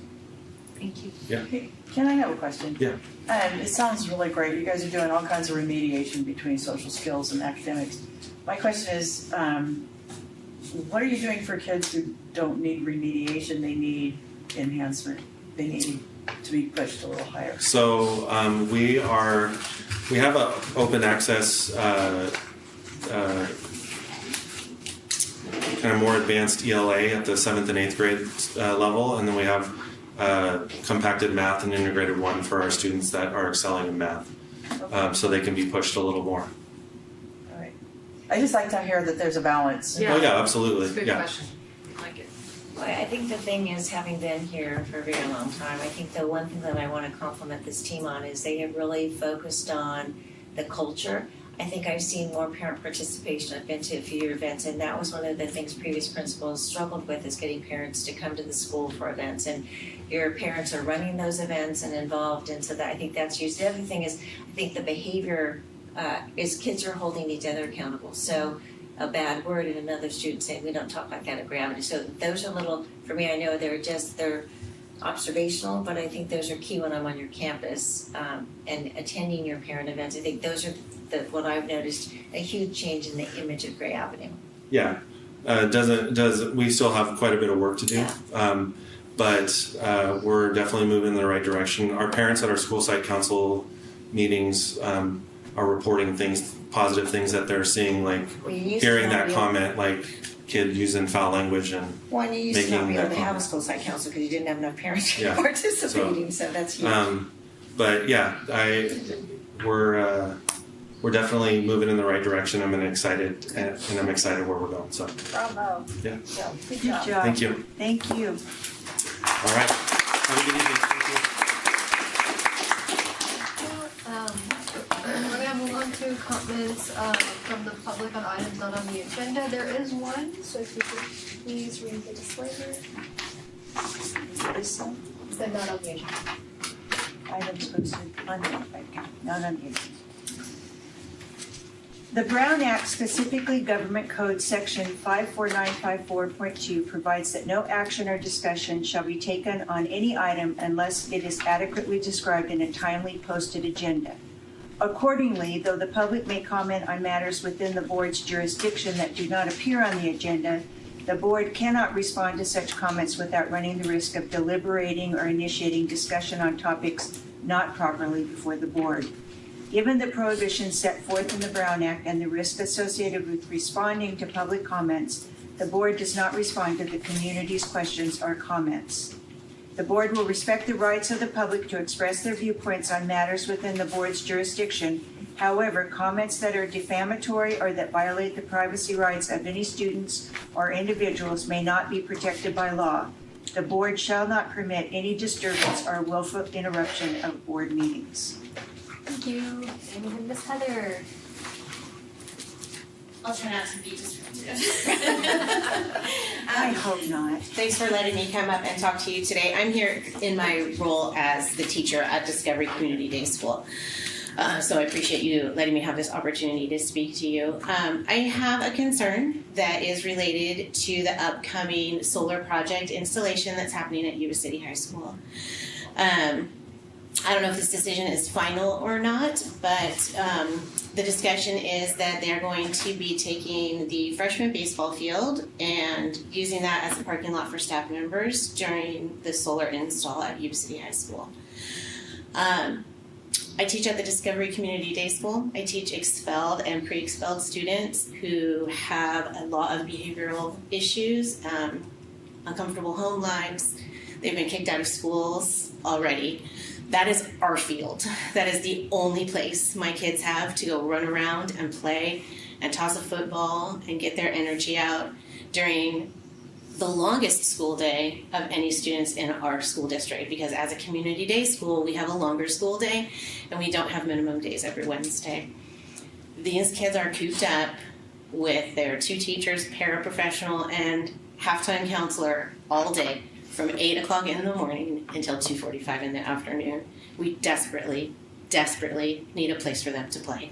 Thank you. Yeah. Can I have a question? Yeah. It sounds really great. You guys are doing all kinds of remediation between social skills and academics. My question is, what are you doing for kids who don't need remediation, they need enhancement, they need to be pushed a little higher? So we have a open access kind of more advanced ELA at the 7th and 8th grade level, and then we have compacted math and integrated one for our students that are excelling in math, so they can be pushed a little more. All right. I just like to hear that there's a balance. Oh yeah, absolutely. Good Yeah. question. I like it. Well, I think the thing is, having been here for a very long time, I think the one thing that I want to compliment this team on is they have really focused on the culture. I think I've seen more parent participation. I've been to a few events, and that was one of the things previous principals struggled with, is getting parents to come to the school for events. And your parents are running those events and involved, and so that I think that's used. The other thing is, I think the behavior is kids are holding each other accountable. So a bad word and another student saying, we don't talk like that at Gravity. So those are little, for me, I know they're observational, but I think those are key when I'm on your campus and attending your parent events. I think those are what I've noticed, a huge change in the image of Gray Avenue. Yeah. We still have quite a bit of work to do, but we're definitely moving in the right direction. Our parents at our school site council meetings are reporting positive things that they're seeing, like hearing that comment, like kid using foul language and Well, you used to not be able to have a comment. school site council because you didn't have enough parents Yeah. participating, so that's huge. But yeah, we're definitely moving in the right direction. I'm excited, and I'm excited where we're going. So Bravo. yeah. Good job. Thank you. Thank you. All right. Have a good evening. Thank you. We're gonna move on to comments from the public on items not on the agenda. There is one, so if you could please read the disclaimer. This one? Then not on the agenda. Items posted unmodified, not on the agenda. The Brown Act, specifically Government Code Section 54954.2, provides that no action or discussion shall be taken on any item unless it is adequately described in a timely posted agenda. Accordingly, though the public may comment on matters within the board's jurisdiction that do not appear on the agenda, the board cannot respond to such comments without running the risk of deliberating or initiating discussion on topics not properly before the board. Given the prohibitions set forth in the Brown Act and the risk associated with responding to public comments, the board does not respond to the community's questions or comments. The board will respect the rights of the public to express their viewpoints on matters within the board's jurisdiction. However, comments that are defamatory or that violate the privacy rights of any students or individuals may not be protected by law. The board shall not permit any disturbance or willful interruption of board meetings. Thank you. And Ms. Heather. I'll try not to be disruptive. I hope not. Thanks for letting me come up and talk to you today. I'm here in my role as the teacher at Discovery Community Day School. So I appreciate you letting me have this opportunity to speak to you. I have a concern that is related to the upcoming solar project installation that's happening at Yuba-Sutter High School. I don't know if this decision is final or not, but the discussion is that they're going to be taking the freshman baseball field and using that as a parking lot for staff members during the solar install at Yuba-Sutter High School. I teach at the Discovery Community Day School. I teach expelled and pre-expelled students who have a lot of behavioral issues, uncomfortable home lives. They've been kicked out of schools already. That is our field. That is the only place my kids have to go run around and play and toss a football and get their energy out during the longest school day of any students in our school district, because as a community day school, we have a longer school day and we don't have minimum days every Wednesday. These kids are cooped up with their 2 teachers, paraprofessional, and halftime counselor all day from 8 o'clock in the morning until 2:45 in the afternoon. We desperately need a place for them to play.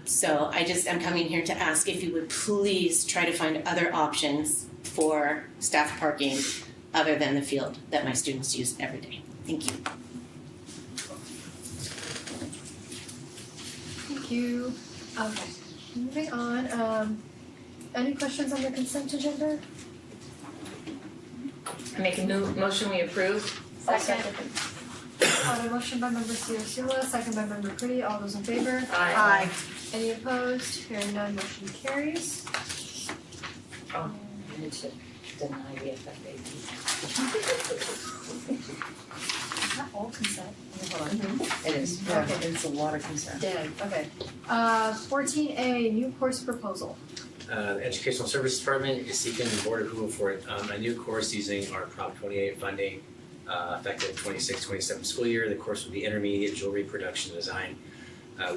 So I just am coming here to ask if you would please try to find other options for staff parking other than the field that my students use every day. Thank you. Thank you. Okay, moving on. Any questions on the consent agenda? Make a motion we approve. Second. On a motion by member Ciosila, second by member Pretty, all those in favor? Aye. Any opposed? Hearing none, motion carries. Oh, I need to deny the effective. Is that all consent? Hold on. It is. Okay. It's a lot of concern. Dead, okay. 14A, new course proposal. The Educational Services Department is seeking board approval for a new course using our Prop 28 funding effective 26-27 school year. The course will be intermediate jewelry production design.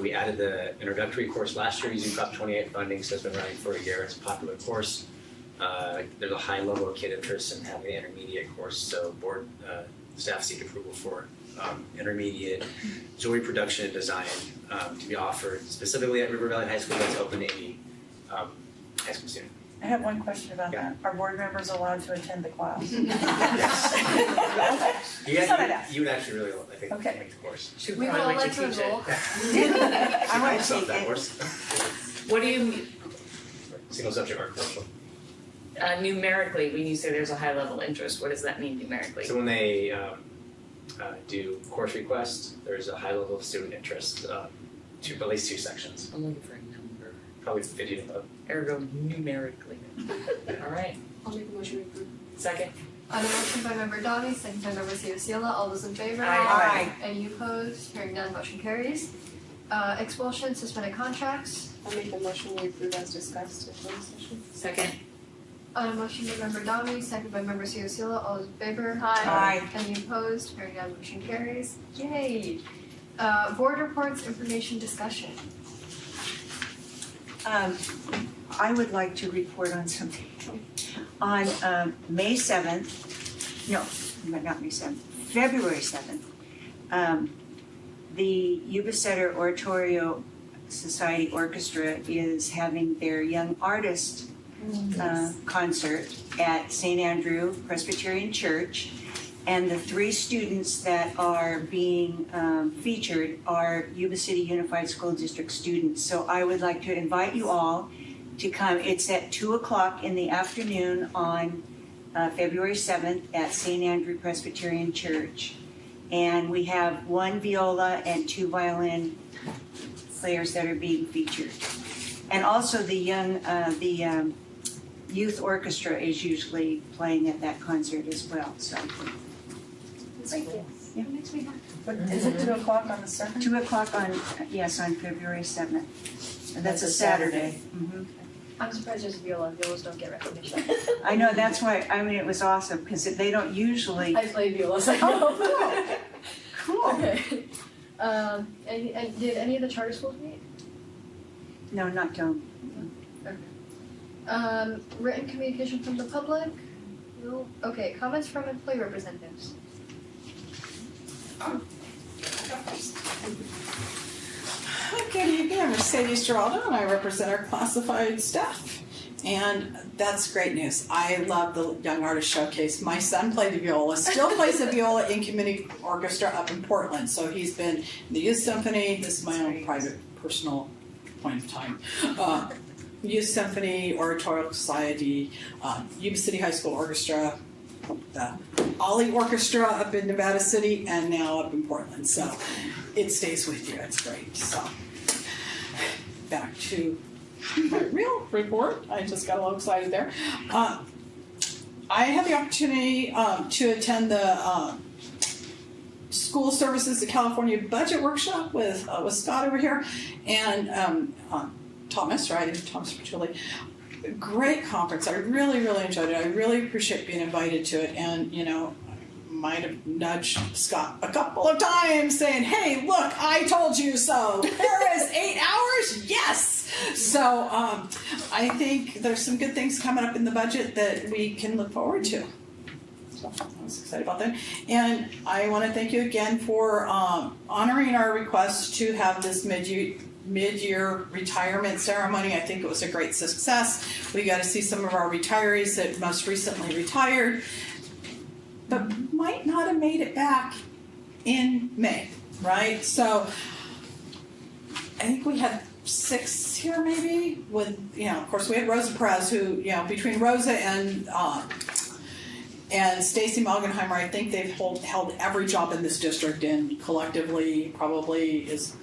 We added the introductory course last year using Prop 28 funding, so it's been running for a year. It's a popular course. There's a high level of kid interest in having the intermediate course, so board staff seek approval for intermediate jewelry production and design to be offered specifically at River Valley High School. That's open to any high school student. I have one question about that. Are board members allowed to attend the class? You would actually really, I think, Okay. like the course. We would all like to enroll. I want to Stop take that it. course. What do you, Single subject art commercial. numerically, when you say there's a high level interest, what does that mean numerically? So when they do course requests, there's a high level of student interest to at least 2 sections. I'm looking for a number. Probably 50 and above. Ergo numerically. All right. I'll make a motion to approve. Second. On a motion by member Donnie, second by member Ciosila, all those in favor? Aye. Any opposed? Hearing none, motion carries. Expulsion, suspended contracts. I'll make the motion we approve as discussed in closed session. Second. On a motion by member Donnie, second by member Ciosila, all those in favor? Aye. Any opposed? Hearing none, motion carries. Yay! Board reports, information discussion. I would like to report on something. On May 7th, no, not May 7th, February 7th, the Yuba-Sutter Oratorio Society Orchestra is having their Young Artist concert at St. Andrew Presbyterian Church. And the 3 students that are being featured are Yuba City Unified School District students. So I would like to invite you all to come. It's at 2 o'clock in the afternoon on February 7th at St. Andrew Presbyterian Church. And we have 1 viola and 2 violin players that are being featured. And also the youth orchestra is usually playing at that concert as well, so. Thank you. Yeah. That makes me happy. Is it 2 o'clock on the 7th? 2 o'clock on, yes, on February 7th. And that's a Saturday. Mhm. I'm surprised there's a viola. Violas don't get recognition. I know, that's why, I mean, it was awesome, because they don't usually. I play viola, so. Oh, cool. Okay. And did any of the charter schools meet? No, not Joan. Okay. Written communication from the public? No. Okay, comments from employee representatives. Good evening, I'm Mercedes Geraldo and I represent our classified staff. And that's great news. I love the Young Artist Showcase. My son played the viola, still plays the viola in community orchestra up in Portland. So he's been in the Youth Symphony. This is my own private, personal point of time. Youth Symphony, Oratorial Society, Yuba City High School Orchestra, the Ollie Orchestra up in Nevada City, and now up in Portland. So it stays with you. It's great. So back to my real report. I just got a little excited there. I had the opportunity to attend the School Services of California Budget Workshop with Scott over here, and Thomas, right? Thomas Patulli. Great conference. I really, really enjoyed it. I really appreciate being invited to it, and you know, I might have nudged Scott a couple of times saying, hey, look, I told you so. There is 8 hours? Yes! So I think there's some good things coming up in the budget that we can look forward to. So I was excited about that. And I want to thank you again for honoring our request to have this mid-year retirement ceremony. I think it was a great success. We got to see some of our retirees that most recently retired, but might not have made it back in May, right? So I think we had 6 here maybe, with, of course we had Rosa Perez who, between Rosa and Stacy Malgenheimer, I think they've held every job in this district and collectively probably is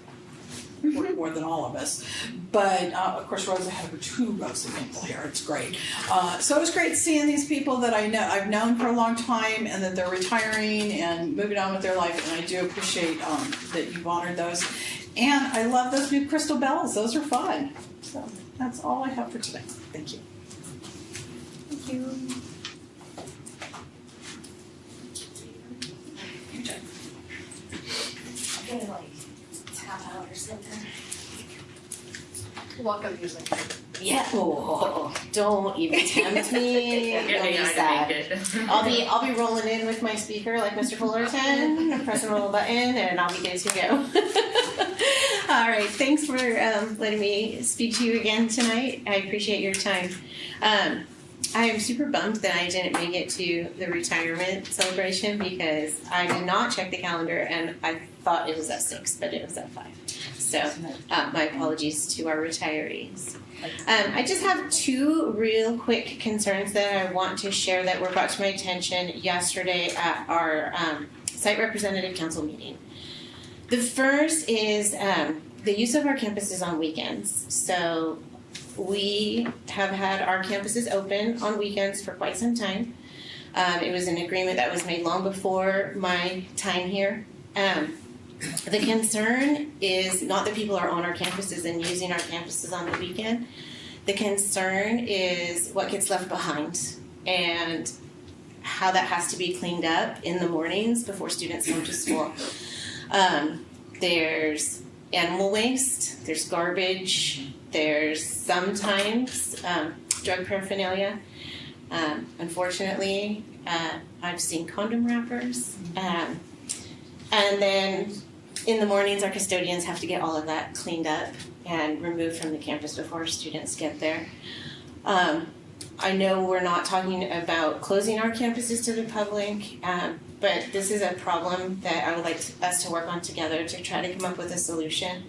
more than all of us. But of course Rosa had over 2 Rosa people here. It's great. So it was great seeing these people that I've known for a long time and that they're retiring and moving on with their life, and I do appreciate that you've honored those. And I love those new crystal bells. Those are fun. So that's all I have for today. Thank you. Thank you. Tap out or something. Welcome music. Yeah. Oh, don't even tempt me. Don't be sad. I'll be rolling in with my speaker like Mr. Fullerton, pressing a little button, and I'll be good to go. All right. Thanks for letting me speak to you again tonight. I appreciate your time. I am super bummed that I didn't make it to the retirement celebration because I did not check the calendar and I thought it was at 6, but it was at 5. So my apologies to our retirees. I just have 2 real quick concerns that I want to share that were brought to my attention yesterday at our site representative council meeting. The first is the use of our campuses on weekends. So we have had our campuses open on weekends for quite some time. It was an agreement that was made long before my time here. The concern is not that people are on our campuses and using our campuses on the weekend. The concern is what gets left behind and how that has to be cleaned up in the mornings before students come to school. There's animal waste, there's garbage, there's sometimes drug paraphernalia. Unfortunately, I've seen condom wrappers. And then in the mornings, our custodians have to get all of that cleaned up and removed from the campus before our students get there. I know we're not talking about closing our campuses to the public, but this is a problem that I would like us to work on together to try to come up with a solution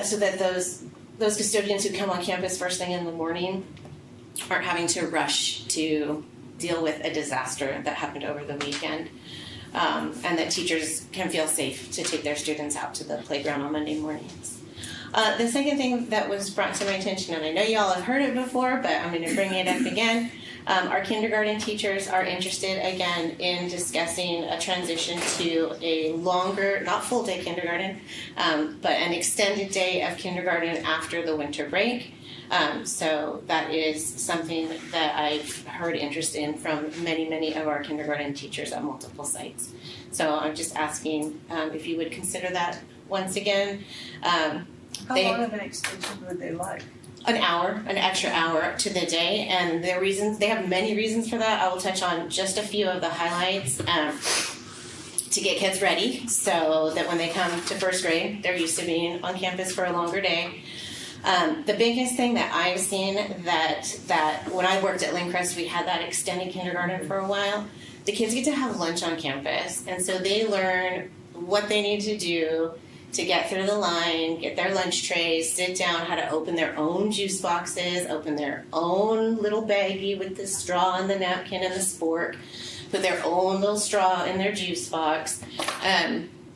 so that those custodians who come on campus first thing in the morning aren't having to rush to deal with a disaster that happened over the weekend. And that teachers can feel safe to take their students out to the playground on Monday mornings. The second thing that was brought to my attention, and I know y'all have heard it before, but I'm going to bring it up again. Our kindergarten teachers are interested again in discussing a transition to a longer, not full day kindergarten, but an extended day of kindergarten after the winter break. So that is something that I've heard interest in from many, many of our kindergarten teachers at multiple sites. So I'm just asking if you would consider that once again. How long of an extension would they like? An hour, an extra hour to the day, and their reasons, they have many reasons for that. I will touch on just a few of the highlights to get kids ready so that when they come to first grade, they're used to being on campus for a longer day. The biggest thing that I've seen that when I worked at Lindcrest, we had that extended kindergarten for a while. The kids get to have lunch on campus, and so they learn what they need to do to get through the line, get their lunch trays, sit down, how to open their own juice boxes, open their own little baggie with the straw and the napkin and the spork, put their own little straw in their juice box.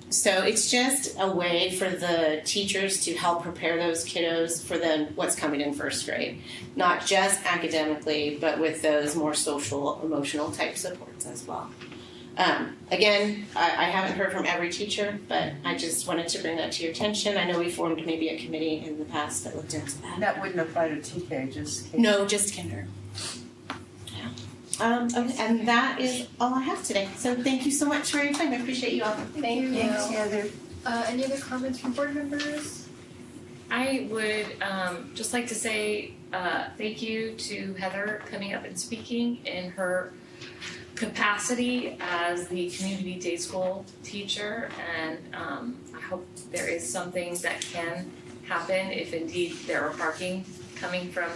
So it's just a way for the teachers to help prepare those kiddos for what's coming in first grade. Not just academically, but with those more social, emotional type supports as well. Again, I haven't heard from every teacher, but I just wanted to bring that to your attention. I know we formed maybe a committee in the past that looked into that. That wouldn't apply to TK, just K. No, just kinder. And that is all I have today. So thank you so much for your time. I appreciate you all. Thank you. Thanks, Heather. Any other comments from board members? I would just like to say thank you to Heather coming up and speaking in her capacity as the community day school teacher, and I hope there is something that can happen if indeed there are parking coming from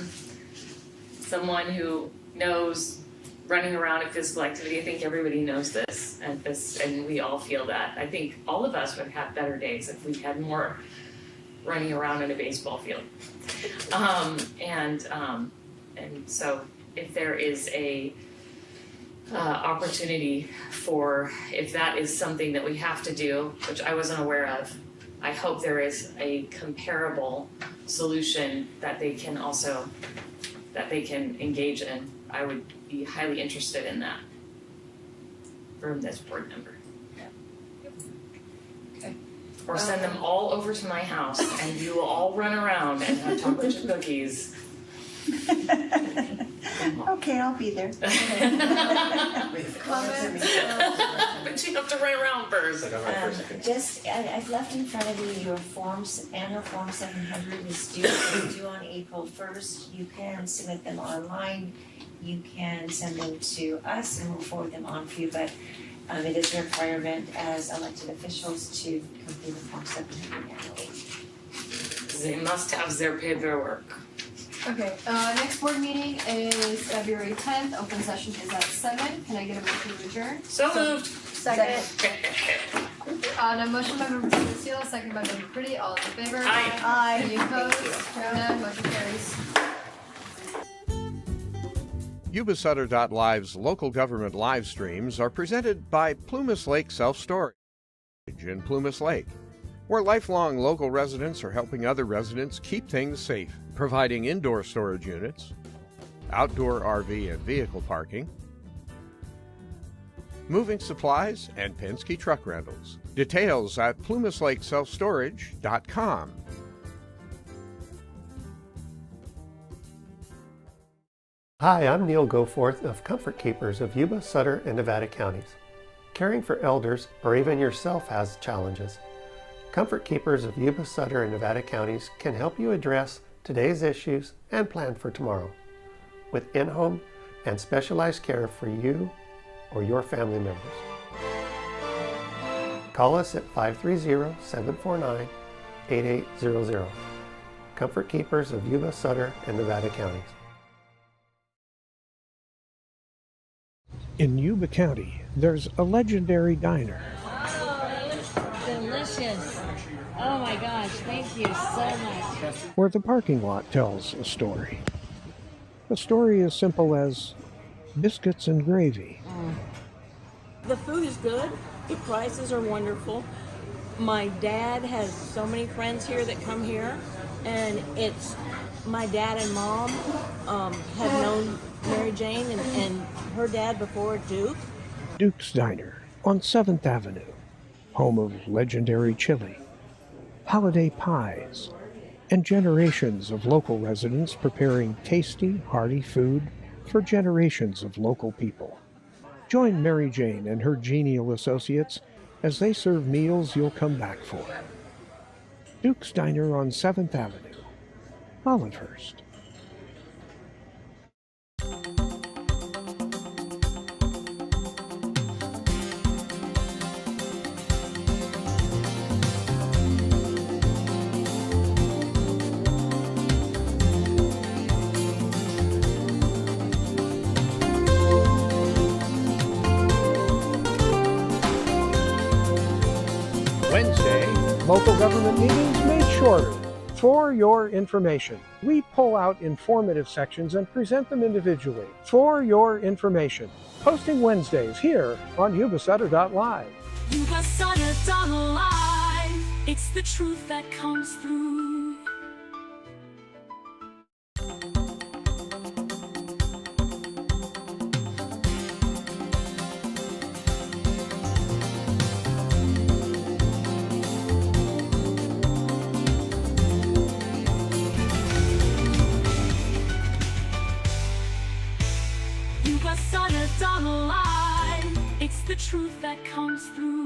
someone who knows running around at physical activity. I think everybody knows this, and we all feel that. I think all of us would have better days if we had more running around in a baseball field. And so if there is a opportunity for, if that is something that we have to do, which I wasn't aware of, I hope there is a comparable solution that they can engage in. I would be highly interested in that from this board member. Okay. Or send them all over to my house and you will all run around and have chocolate chip cookies. Okay, I'll be there. Comments? But you have to run around first. I've left in front of you your forms, annual form 700 is due on April 1st. You can submit them online. You can send them to us and we'll forward them on for you, but it is a requirement as elected officials to complete the form 700 annually. They must have their paperwork. Okay, next board meeting is February 10th. Open session is at 7. Can I get a motion to adjourn? So moved. Second. A motion by member Lucille, second by member Pretty. All in favor? Aye. Any opposed? None. Motion carries. Yuba-Sutter.live's local government live streams are presented by Plumas Lake Self-Storage in Plumas Lake, where lifelong local residents are helping other residents keep things safe, providing indoor storage units, outdoor RV and vehicle parking, moving supplies, and Penske truck rentals. Details at plumaslakeselfstorage.com. Hi, I'm Neil Goforth of Comfort Keepers of Yuba, Sutter, and Nevada counties. Caring for elders or even yourself has challenges. Comfort Keepers of Yuba, Sutter, and Nevada counties can help you address today's issues and plan for tomorrow with in-home and specialized care for you or your family members. Call us at 530-749-8800. Comfort Keepers of Yuba, Sutter, and Nevada counties. In Yuba County, there's a legendary diner. Delicious. Oh my gosh, thank you so much. Where the parking lot tells a story. A story as simple as biscuits and gravy. The food is good. The prices are wonderful. My dad has so many friends here that come here, and it's my dad and mom have known Mary Jane and her dad before Duke. Duke's Diner on 7th Avenue, home of legendary chili, holiday pies, and generations of local residents preparing tasty, hearty food for generations of local people. Join Mary Jane and her genial associates as they serve meals you'll come back for. Duke's Diner on 7th Avenue, Olivehurst. Wednesday, local government meetings made shorter. For your information, we pull out informative sections and present them individually. For your information, posting Wednesdays here on Yuba-Sutter.live. Yuba-Sutter.live. It's the truth that comes through. Yuba-Sutter.live. It's the truth that comes through.